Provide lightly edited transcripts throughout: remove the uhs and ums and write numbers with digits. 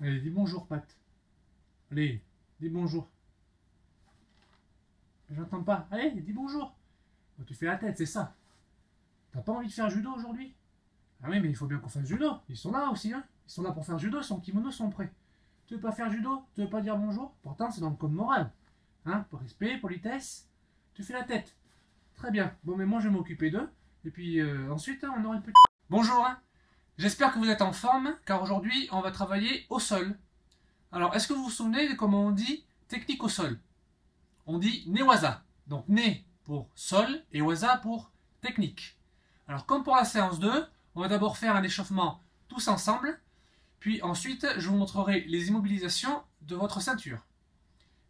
Allez, dis bonjour, Pat. Allez, dis bonjour. J'entends pas. Allez, dis bonjour. Oh, tu fais la tête, c'est ça. T'as pas envie de faire judo aujourd'hui? Ah oui, mais il faut bien qu'on fasse judo. Ils sont là aussi, hein. Ils sont là pour faire judo, son kimono sont prêts. Tu veux pas faire judo? Tu veux pas dire bonjour? Pourtant, c'est dans le code moral. Hein? Pour respect, politesse. Tu fais la tête. Très bien. Bon, mais moi, je vais m'occuper d'eux. Et puis, ensuite, hein, on aura une petite... Bonjour, hein. J'espère que vous êtes en forme, car aujourd'hui, on va travailler au sol. Alors, est-ce que vous vous souvenez de comment on dit technique au sol? On dit newaza. Donc, ne pour sol et waza pour technique. Alors, comme pour la séance 2, on va d'abord faire un échauffement tous ensemble. Puis ensuite, je vous montrerai les immobilisations de votre ceinture.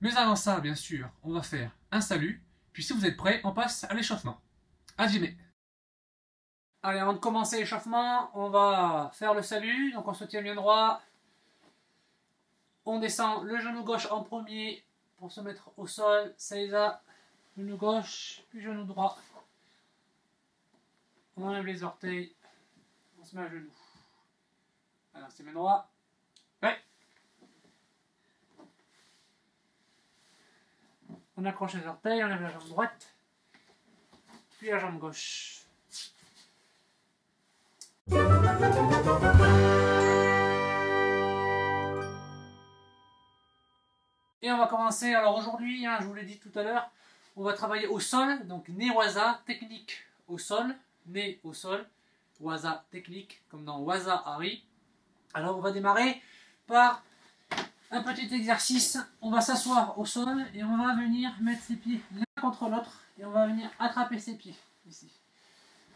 Mais avant ça, bien sûr, on va faire un salut. Puis si vous êtes prêts, on passe à l'échauffement. Hajime. Allez, avant de commencer l'échauffement, on va faire le salut. Donc on se tient bien droit. On descend le genou gauche en premier pour se mettre au sol. Seiza, genou gauche, puis genou droit. On enlève les orteils. On se met à genoux. Alors, c'est main droit. Ouais. On accroche les orteils, on lève la jambe droite, puis la jambe gauche. Et on va commencer, alors aujourd'hui, hein, je vous l'ai dit tout à l'heure, on va travailler au sol, donc ne-waza, technique au sol, ne au sol, waza, technique, comme dans waza hari. Alors on va démarrer par un petit exercice, on va s'asseoir au sol et on va venir mettre ses pieds l'un contre l'autre et on va venir attraper ses pieds, ici.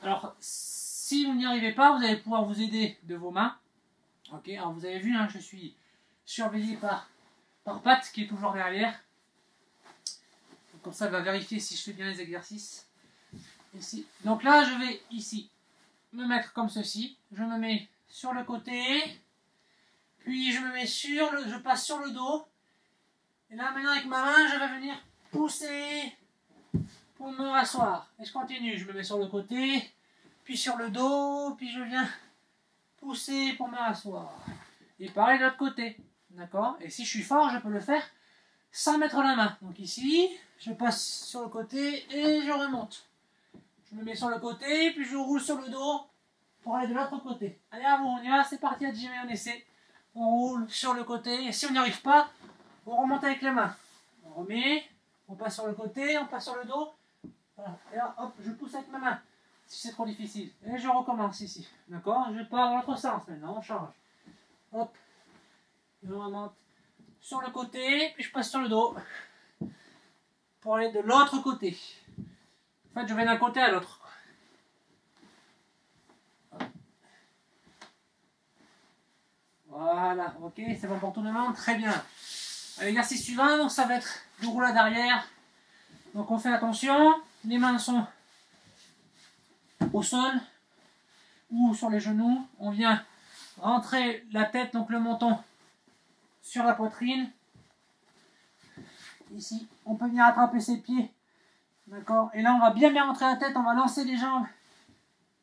Alors si vous n'y arrivez pas, vous allez pouvoir vous aider de vos mains. Ok, alors vous avez vu, hein, je suis surveillé par Pat qui est toujours derrière. Donc, comme ça, elle va vérifier si je fais bien les exercices. Ici. Donc là, je vais ici me mettre comme ceci. Je me mets sur le côté. Puis je me mets je passe sur le dos. Et là, maintenant, avec ma main, je vais venir pousser pour me rasseoir. Et je continue. Je me mets sur le côté, puis sur le dos, puis je viens pousser pour me rasseoir. Et pareil de l'autre côté. D'accord? Et si je suis fort, je peux le faire sans mettre la main. Donc ici, je passe sur le côté et je remonte. Je me mets sur le côté, puis je roule sur le dos pour aller de l'autre côté. Allez, à vous, on y va, c'est parti, à Jimmy, on essaie. On roule sur le côté, et si on n'y arrive pas, on remonte avec les mains. On remet, on passe sur le côté, on passe sur le dos. Voilà. Et là, hop, je pousse avec ma main, si c'est trop difficile. Et je recommence ici. D'accord? Je pars dans l'autre sens maintenant, on change. Hop, je remonte sur le côté, puis je passe sur le dos pour aller de l'autre côté. En fait, je vais d'un côté à l'autre. Voilà, ok, c'est bon pour tout le monde, très bien. L'exercice suivant, donc ça va être du roulade arrière. Donc on fait attention, les mains sont au sol ou sur les genoux. On vient rentrer la tête, donc le menton, sur la poitrine. Ici, on peut venir attraper ses pieds. D'accord. Et là, on va bien rentrer la tête, on va lancer les jambes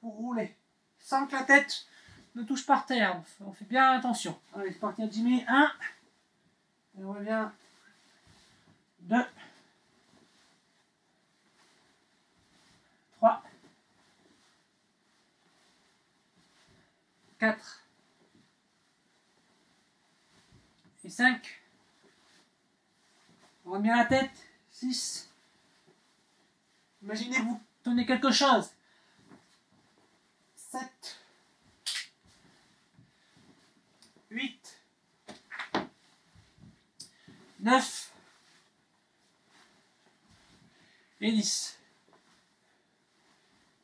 pour rouler. Sans que la tête ne touche par terre. On fait bien attention. Allez, c'est parti à Jimmy. 1. Et on revient. 2. 3. 4. Et 5. On remet bien la tête. 6. Imaginez que vous tenez quelque chose. 7. 8. 9. Et 10.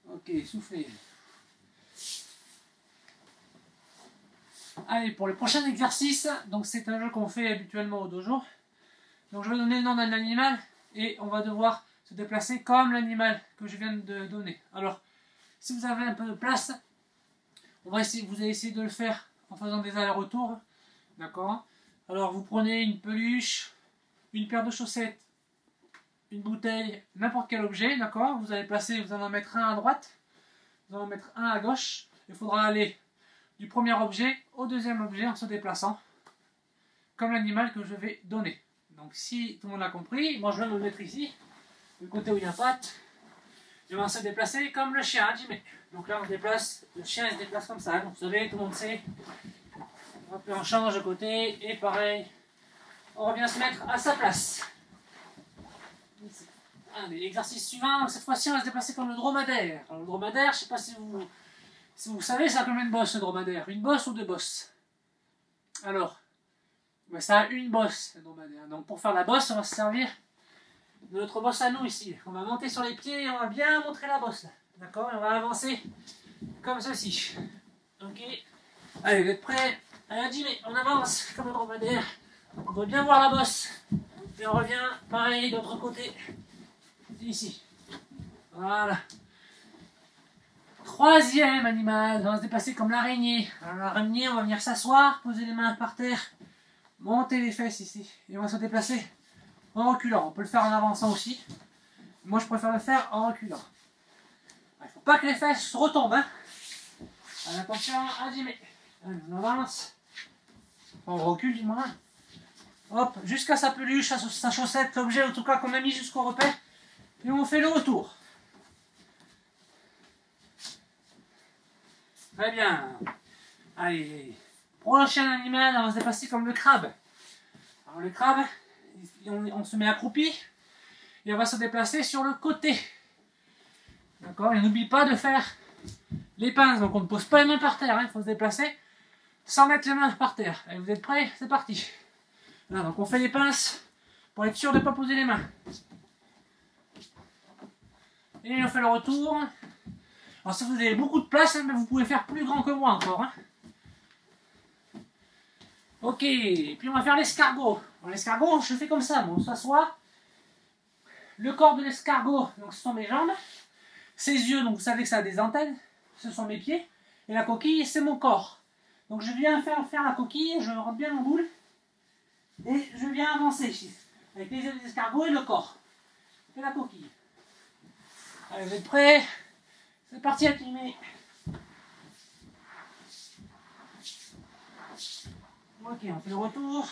Ok, soufflez. Allez, pour le prochain exercice, donc c'est un jeu qu'on fait habituellement au dojo. Donc je vais donner le nom d'un animal et on va devoir se déplacer comme l'animal que je viens de donner. Alors, si vous avez un peu de place, vous allez essayer de le faire en faisant des allers-retours. D'accord? Alors vous prenez une peluche, une paire de chaussettes, une bouteille, n'importe quel objet, d'accord? Vous allez en mettre un à droite, vous allez en mettre un à gauche. Il faudra aller du premier objet au deuxième objet en se déplaçant. comme l'animal que je vais donner. Donc si tout le monde a compris, moi je vais me mettre ici, le côté où il y a patte, et on va se déplacer comme le chien, Jimmy. Donc là on se déplace, le chien il se déplace comme ça, donc vous savez, tout le monde sait. Hop, on change de côté, et pareil, on revient se mettre à sa place. Allez, exercice suivant, cette fois-ci on va se déplacer comme le dromadaire. Alors le dromadaire, je ne sais pas si vous savez, ça a combien de bosses le dromadaire? Une bosse ou deux bosses? Alors, ben, ça a une bosse le dromadaire. Donc pour faire la bosse, on va se servir de notre bosse à nous ici. On va monter sur les pieds et on va bien montrer la bosse là. D'accord? Et on va avancer comme ceci. Ok? Allez, vous êtes prêts? Allez, Jimmy, on avance comme le dromadaire. On doit bien voir la bosse. Et on revient, pareil, de l'autre côté. Ici. Voilà. Troisième animal, on va se déplacer comme l'araignée. Alors l'araignée, on va venir s'asseoir, poser les mains par terre, monter les fesses ici. Et on va se déplacer en reculant. On peut le faire en avançant aussi. Moi, je préfère le faire en reculant. Il ne faut pas que les fesses retombent. Hein. Allez, attention, Jimmy. Allez, on avance. On recule du moins. Hop, jusqu'à sa peluche, sa chaussette, l'objet en tout cas qu'on a mis jusqu'au repère. Et on fait le retour. Très bien. Allez. Prochain animal, on va se déplacer comme le crabe. Alors le crabe, on se met accroupi. Et on va se déplacer sur le côté. D'accord? Et n'oublie pas de faire les pinces. Donc on ne pose pas les mains par terre. Il faut se déplacer sans mettre les mains par terre. Allez, vous êtes prêts? C'est parti. Là, donc on fait les pinces pour être sûr de ne pas poser les mains. Et on fait le retour. Alors si vous avez beaucoup de place, mais vous pouvez faire plus grand que moi encore. Hein. Ok, et puis on va faire l'escargot. L'escargot, je fais comme ça, bon, on s'assoit. Le corps de l'escargot, donc ce sont mes jambes. Ses yeux, donc vous savez que ça a des antennes, ce sont mes pieds. Et la coquille, c'est mon corps. Donc je viens faire la coquille, je rentre bien mon boule. Et je viens avancer ici. Avec les yeux des escargots et le corps. Et la coquille. Allez, vous êtes prêts? C'est parti à filmer. Ok, on fait le retour.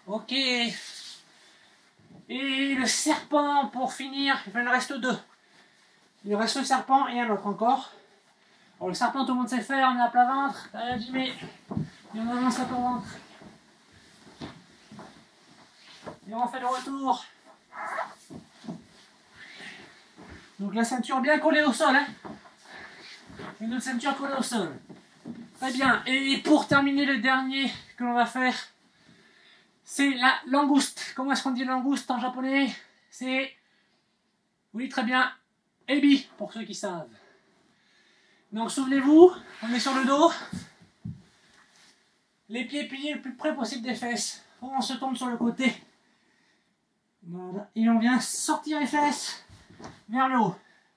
Ok. Et le serpent pour finir. Enfin, il en reste deux. Il reste le serpent et un autre encore. Alors le serpent, tout le monde sait faire. On est à plat ventre. Allez, Jimmy. Et on avance à plat ventre. Et on fait le retour. Donc la ceinture bien collée au sol. Hein. Une autre ceinture collée au sol. Très bien. Et pour terminer, le dernier que l'on va faire, c'est la langouste. Comment est-ce qu'on dit langouste en japonais? C'est, oui, très bien, ebi, pour ceux qui savent. Donc souvenez-vous, on est sur le dos. Les pieds pliés le plus près possible des fesses. On se tourne sur le côté. Voilà. Et on vient sortir les fesses vers le haut.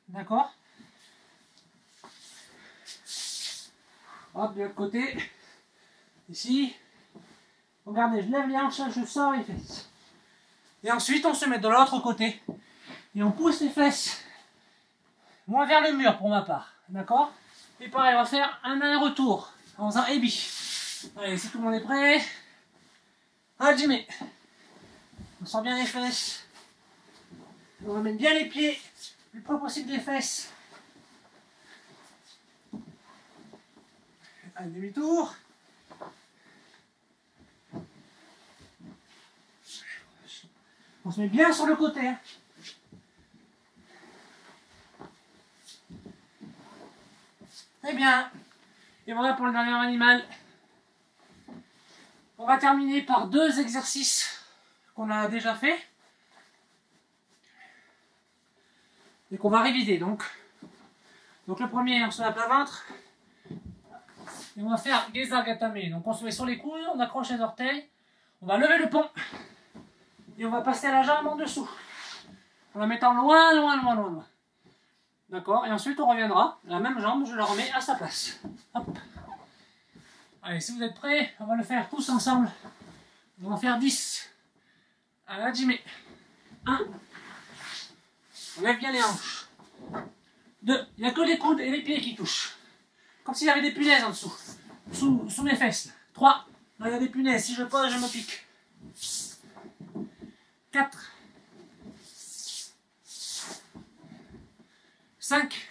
D'accord? Hop, de l'autre côté. Ici. Regardez, je lève les hanches, je sors les fesses. Et ensuite, on se met de l'autre côté. Et on pousse les fesses. Moins vers le mur pour ma part. D'accord? Et pareil, on va faire un aller-retour. En faisant ebi. Allez, si tout le monde est prêt. Allez, Jimmy. On sort bien les fesses. On ramène bien les pieds le plus près possible des fesses. Allez, demi-tour. On se met bien sur le côté. Hein. Très bien. Et voilà pour le dernier animal. On va terminer par deux exercices qu'on a déjà fait. Et qu'on va réviser donc. Donc le premier, on se met à plat ventre. Et on va faire Geza Gatame. Donc on se met sur les coudes, on accroche les orteils. On va lever le pont. Et on va passer la jambe en dessous. En la mettant loin, loin, loin, loin, loin. D'accord? Et ensuite on reviendra. La même jambe, je la remets à sa place. Hop. Allez, si vous êtes prêts, on va le faire tous ensemble. On va en faire 10. Allez, Jimmy. 1. On lève bien les hanches. 2. Il n'y a que les coudes et les pieds qui touchent. comme s'il y avait des punaises en dessous, sous mes fesses. 3. Là, il y a des punaises. Si je pose, je me pique. 4. 5.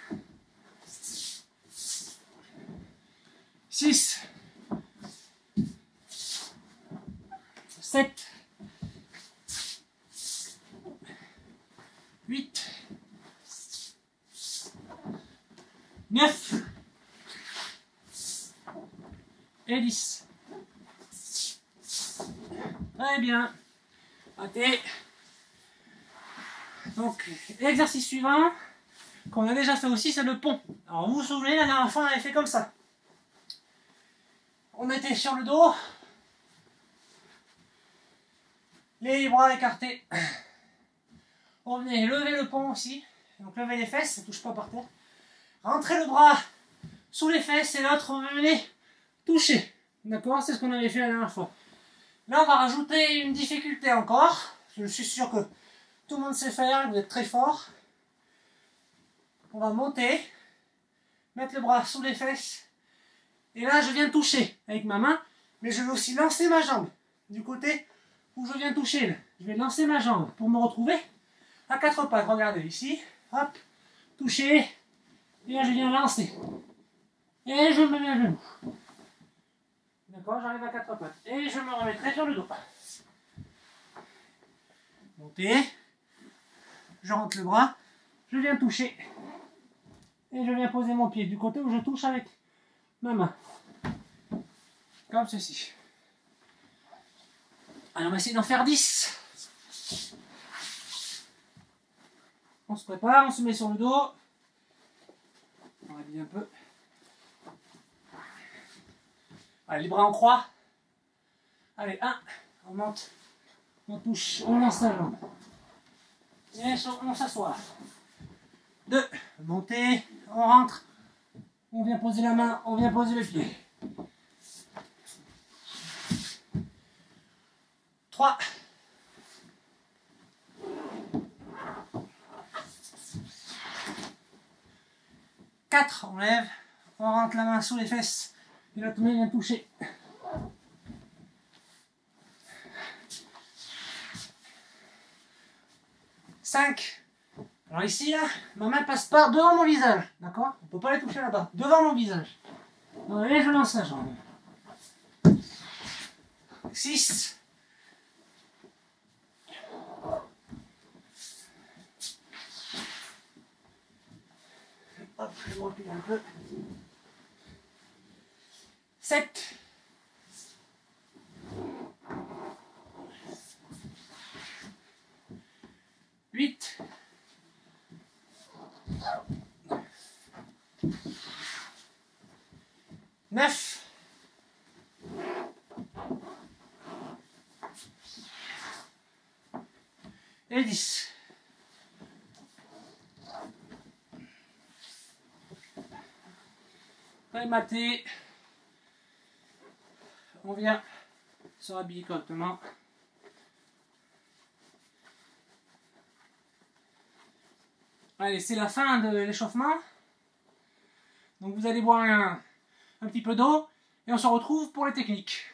6. 7. 8. 9. Et 10. Très bien. Raté. Donc, l'exercice suivant, qu'on a déjà fait aussi, c'est le pont. Alors, vous vous souvenez, la dernière fois, on avait fait comme ça. On était sur le dos, les bras écartés. On venait lever le pont aussi. Donc, lever les fesses, ça ne touche pas par terre. Rentrer le bras sous les fesses et l'autre, on venait toucher. D'accord? C'est ce qu'on avait fait la dernière fois. Là, on va rajouter une difficulté encore. Je suis sûr que tout le monde sait faire, vous êtes très fort. On va monter, mettre le bras sous les fesses. Et là, je viens toucher avec ma main, mais je vais aussi lancer ma jambe. Du côté où je viens toucher, là. Je vais lancer ma jambe pour me retrouver à 4 pattes. Regardez ici, hop, toucher. Et là, je viens lancer. Et je me mets à genoux. D'accord, j'arrive à 4 pattes. Et je me remettrai sur le dos. Monter. Je rentre le bras. Je viens toucher. Et je viens poser mon pied du côté où je touche avec ma main. Comme ceci. Alors on va essayer d'en faire 10. On se prépare, on se met sur le dos. On rhabille un peu. Allez, les bras en croix. Allez, 1. On monte. On touche. On lance la jambe. Et on s'assoit. 2. Monter. On rentre. On vient poser la main. On vient poser le pied. 3. 4. On lève. On rentre la main sous les fesses. Et l'autre main vient toucher. 5. Alors ici, là, ma main passe par devant mon visage. D'accord? On ne peut pas les toucher là-bas. Devant mon visage. Donc, et je lance la jambe. 6. Hop, je me recule un peu. 7. 8. 9. 10. Maté. On vient se rhabiller correctement. Allez, c'est la fin de l'échauffement. Donc vous allez boire un petit peu d'eau et on se retrouve pour les techniques.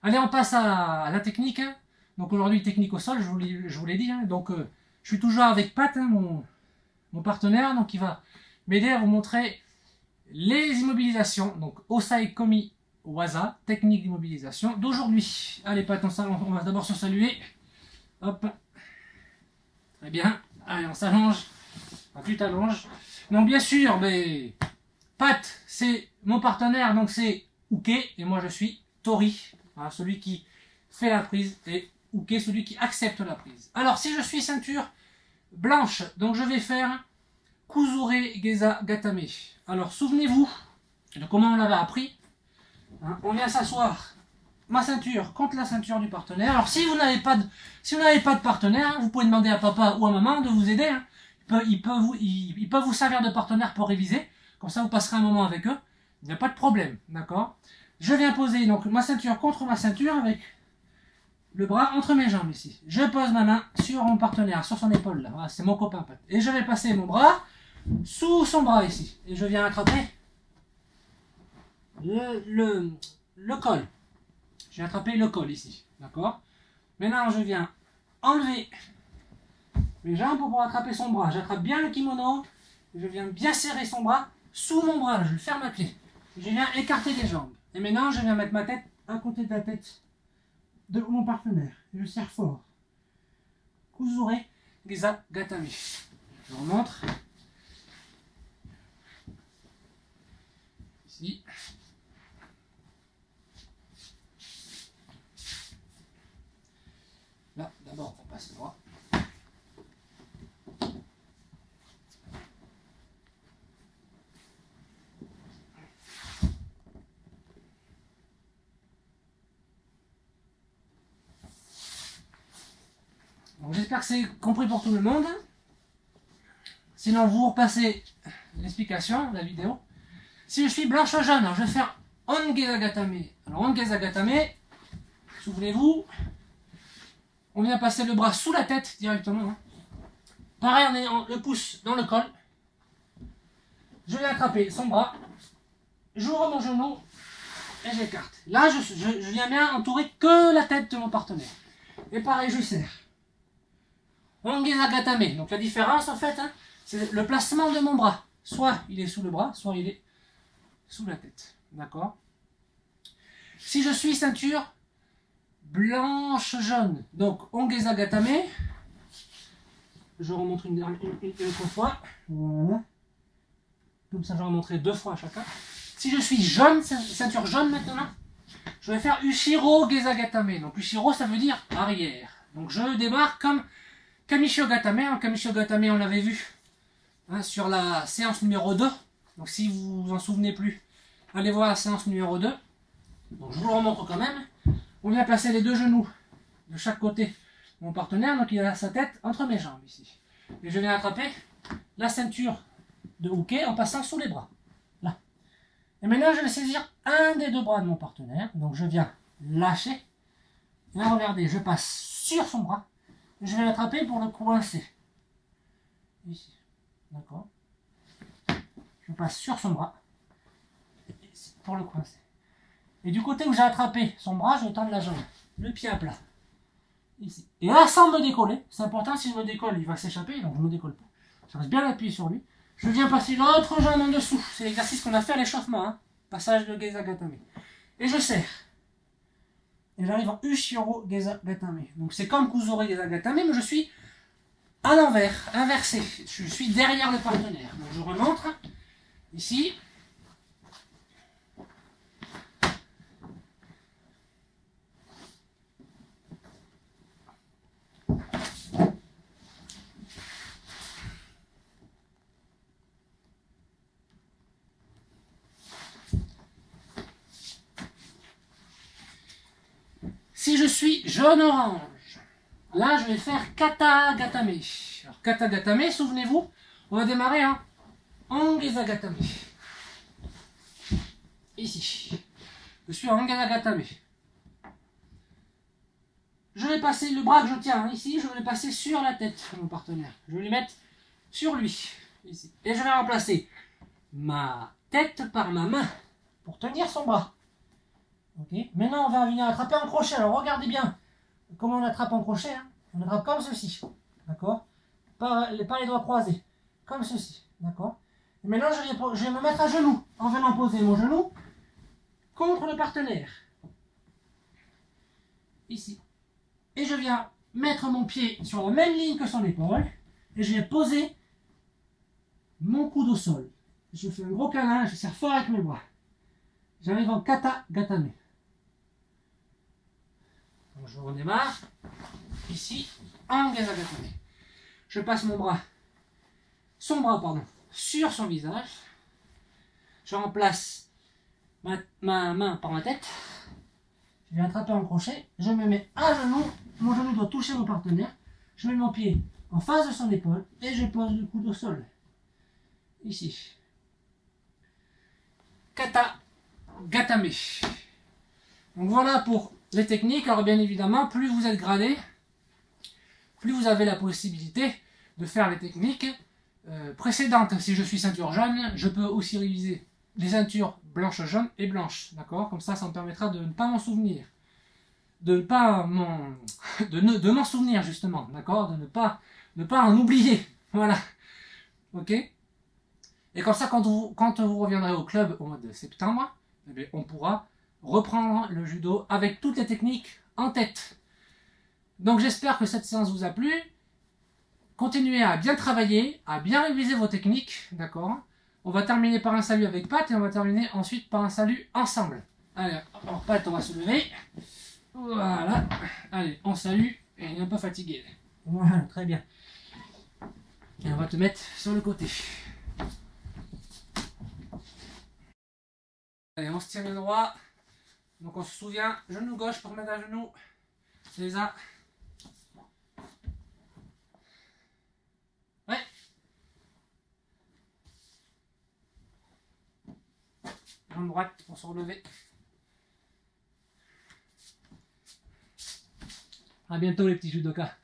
Allez, on passe à la technique. Donc aujourd'hui, technique au sol, je vous l'ai dit. Donc je suis toujours avec Pat, mon partenaire, donc il va m'aider à vous montrer les immobilisations. Donc Osai Komi Waza, technique d'immobilisation d'aujourd'hui. Allez Pat, on va d'abord se saluer. Hop. Très bien. Allez, on s'allonge. Enfin, tu t'allonges. Donc bien sûr, mais Pat, c'est mon partenaire, donc c'est Uke, et moi je suis Tori, hein, celui qui fait la prise, et Uke, celui qui accepte la prise. Alors si je suis ceinture blanche, donc je vais faire Kuzure Geza Gatame. Alors souvenez-vous de comment on l'avait appris. Hein, on vient s'asseoir, ma ceinture contre la ceinture du partenaire. Alors si vous n'avez pas de partenaire, hein, vous pouvez demander à papa ou à maman de vous aider. Hein. Ils peuvent vous servir de partenaire pour réviser. Comme ça vous passerez un moment avec eux. Il n'y a pas de problème, d'accord? Je viens poser donc ma ceinture contre ma ceinture avec le bras entre mes jambes ici. Je pose ma main sur mon partenaire, sur son épaule là. Voilà, c'est mon copain. Et je vais passer mon bras sous son bras ici. Et je viens attraper le col. Je viens attraper le col ici. D'accord? Maintenant, je viens enlever mes jambes pour pouvoir attraper son bras. J'attrape bien le kimono. Je viens bien serrer son bras sous mon bras. Je le ferme à clé. Je viens écarter les jambes. Et maintenant, je viens mettre ma tête à côté de la tête de mon partenaire. Et je serre fort. Kuzure Geza Gatame. Je vous remontre. Ici. Là, d'abord, on passe le bras. J'espère que c'est compris pour tout le monde. Sinon, vous repassez l'explication, la vidéo. Si je suis blanche ou jaune, alors je vais faire Ongeza Gatame. Alors, Ongeza Gatame, souvenez-vous, on vient passer le bras sous la tête directement. Hein. Pareil, en ayant le pouce dans le col. Je vais attraper son bras, j'ouvre mon genou et j'écarte. Là, je viens bien entourer que la tête de mon partenaire. Et pareil, je serre. Ongeza Gatame. Donc la différence en fait, hein, c'est le placement de mon bras. Soit il est sous le bras, soit il est sous la tête. D'accord? Si je suis ceinture blanche-jaune, donc Ongeza Gatame, je remonte une autre fois. Voilà. Comme ça, je vais remontrer 2 fois à chacun. Si je suis jaune, ceinture jaune maintenant, je vais faire Ushiro Geza Gatame. Donc Ushiro, ça veut dire arrière. Donc je démarre comme Kamisho Gatame. Kamisho Gatame, on l'avait vu hein, sur la séance numéro 2. Donc si vous vous en souvenez plus, allez voir la séance numéro 2. Donc je vous le remontre quand même. On vient placer les 2 genoux de chaque côté de mon partenaire. Donc il a sa tête entre mes jambes ici. Et je viens attraper la ceinture de hooké en passant sous les bras. Là. Et maintenant je vais saisir un des 2 bras de mon partenaire. Donc je viens lâcher. Et là, regardez, je passe sur son bras. Je vais l'attraper pour le coincer. Ici. D'accord. Je passe sur son bras. Pour le coincer. Et du côté où j'ai attrapé son bras, je vais tendre la jambe. Le pied à plat. Ici. Et là, sans me décoller. C'est important, si je me décolle, il va s'échapper. Donc je ne me décolle pas. Je reste bien appuyé sur lui. Je viens passer l'autre jambe en dessous. C'est l'exercice qu'on a fait à l'échauffement. Hein. Passage de Geza Gatame. Et je serre. Et j'arrive en Ushiro Geza Gatame. Donc c'est comme Kuzure Geza Gatame, mais je suis à l'envers, inversé. Je suis derrière le partenaire. Donc je remonte. Ici. Si je suis jaune-orange, là je vais faire Kata Gatame. Alors Kata Gatame, souvenez-vous, on va démarrer en Ongeza Gatame. Ici. Je suis en Ongeza Gatame. Je vais passer le bras que je tiens ici, je vais le passer sur la tête de mon partenaire. Je vais le mettre sur lui. Ici. Et je vais remplacer ma tête par ma main pour tenir son bras. Okay. Maintenant, on va venir attraper en crochet. Alors, regardez bien comment on attrape en crochet. Hein. On attrape comme ceci. D'accord? Pas les doigts croisés. Comme ceci. D'accord? Et maintenant, je vais me mettre à genoux en venant poser mon genou contre le partenaire. Ici. Et je viens mettre mon pied sur la même ligne que son épaule. Et je vais poser mon coude au sol. Je fais un gros câlin. Je serre fort avec mes bras. J'arrive en Kata Gatame. Donc je redémarre. Ici, en Geza Gatame. Je passe son bras, sur son visage. Je remplace ma main par ma tête. Je vais attraper en crochet. Je me mets à genoux. Mon genou doit toucher mon partenaire. Je mets mon pied en face de son épaule et je pose le coude au sol. Ici. Kata Gatame. Donc voilà pour les techniques. Alors bien évidemment, plus vous êtes gradé, plus vous avez la possibilité de faire les techniques précédentes. Si je suis ceinture jaune, je peux aussi réviser les ceintures blanches, jaunes et blanches. D'accord? Comme ça me permettra de ne pas m'en souvenir. De m'en souvenir justement. D'accord? De ne pas en oublier. Voilà. Ok? Et comme ça, quand vous reviendrez au club au mois de septembre, eh bien, on pourra reprendre le judo avec toutes les techniques en tête. Donc j'espère que cette séance vous a plu. Continuez à bien travailler, à bien réviser vos techniques, d'accord? On va terminer par un salut avec Pat et on va terminer ensuite par un salut ensemble. Allez, alors Pat, on va se lever. Voilà. Allez, on salue et il est un peu fatigué. Voilà, très bien. Et on va te mettre sur le côté. Allez, on se tient bien droit. Donc on se souvient, genou gauche pour mettre à genoux. C'est ça. Ouais. Jambe droite pour se relever. À bientôt les petits judokas.